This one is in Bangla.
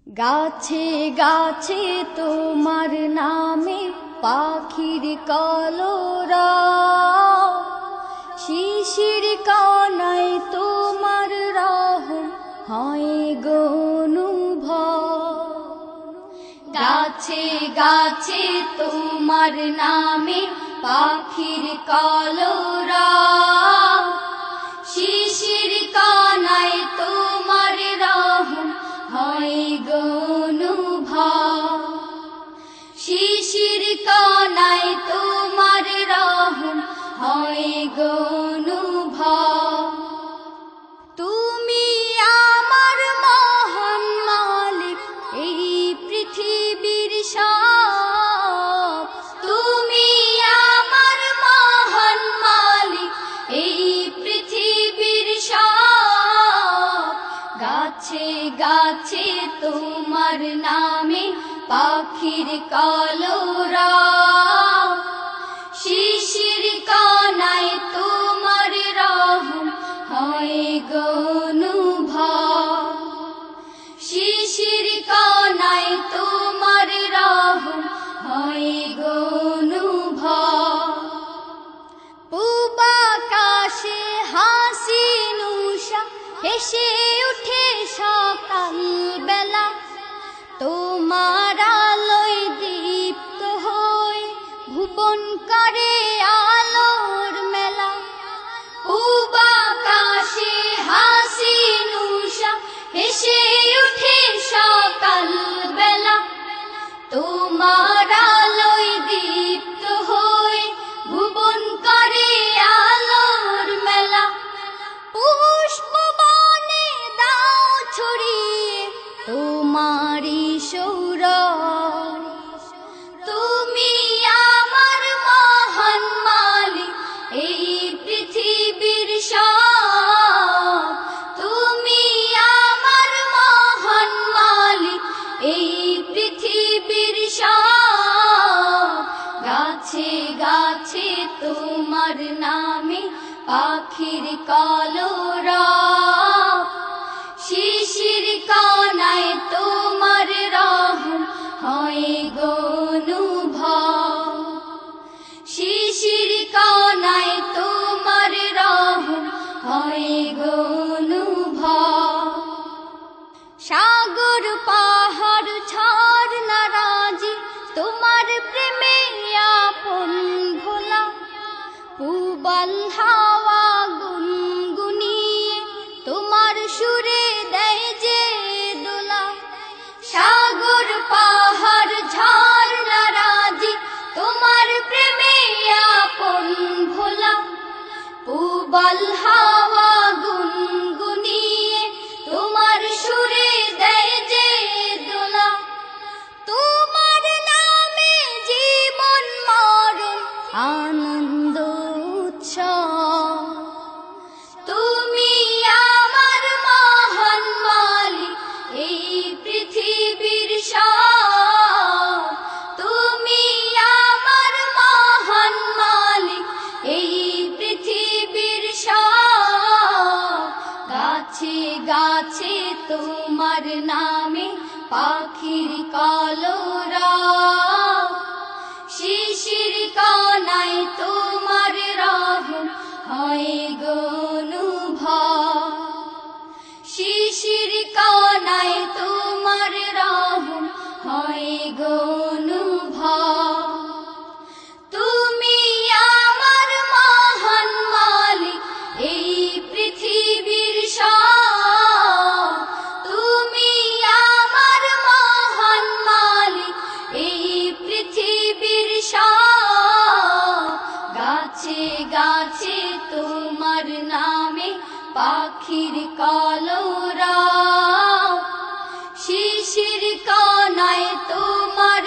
গাছে গাছে তোমার নামে পাখির কলরব, শিশির কণায় তোমার রহম হয় গো অনুভব। গাছে গাছে তোমার নামে পাখির কলরব, শিশির কণায় তোমার রহম হয় গো অনুভব। শিশির কণায় তোমার রহম হয় গো অনুভব। তুমি আমার মহান মালিক এই পৃথিবীর সব, তুমি আমার মহান মালিক এই পৃথিবীর সব। গাছে গাছে তোমার নামে পাখির কলরব, শিশির কণায় তোমার রহম হয় গো অনুভব। শিশির কণায় তোমার রহম হয় গো অনুভব। পূব আকাশে হাসিন উষা হেসে উঠে সকাল বেলা, তোমার আলোয় দীপ্ত হয়ে ভুবন করে আলোর মেলা। পূব আকাশে হাসিন উষা হেসে উঠে সকাল বেলা, তোমার আলোয় দীপ্ত হয়ে ভুবন করে আলোর মেলা। পুষ্প বনে দাও ছড়িয়ে তোমারি সৌরভ, তুমি আমার মহান মালিক এই পৃথিবীর সব। তুমি আমার মহান মালিক এই পৃথিবীর সব। গাছে গাছে তোমার নামে পাখির কলরব, শিশির কণায় তোমার রহম হয় গো অনুভব। শিশির কণায় তোমার রহম হয় গো অনুভব। সাগর পাহাড় ঝরনা রাজি তোমার প্রেমে আপন ভোলা, পূবাল হাওয়া গুনগুনিয়ে তোমার সুরে দেয় যে দোলা। সাগর পাহাড় ঝরনা রাজি তোমার প্রেমে আপন ভোলা, পূবাল হাওয়া গুনগুনিয়ে তোমার সুরে দেয় যে দোলা। তোমার নামে জীবন মরণ আনন্দ উৎসব, তুমি আমার মহান মালিক এই পৃথিবীর সব। তুমি আমার মহান মালিক এই পৃথিবীর সব। গাছে গাছে তোমার নামে পাখির কলরব, শিশির কণায় তোমার রহম হয় গো অনুভব। শিশির কণায় তোমার রহম হয় গো অনুভব। তুমি আমার মহান মালিক এই পৃথিবীর সব। তুমি আমার মহান মালিক এই পৃথিবীর সব। গাছে গাছে তোমার নামে পাখির কলরব, শিশির কণায় তোমার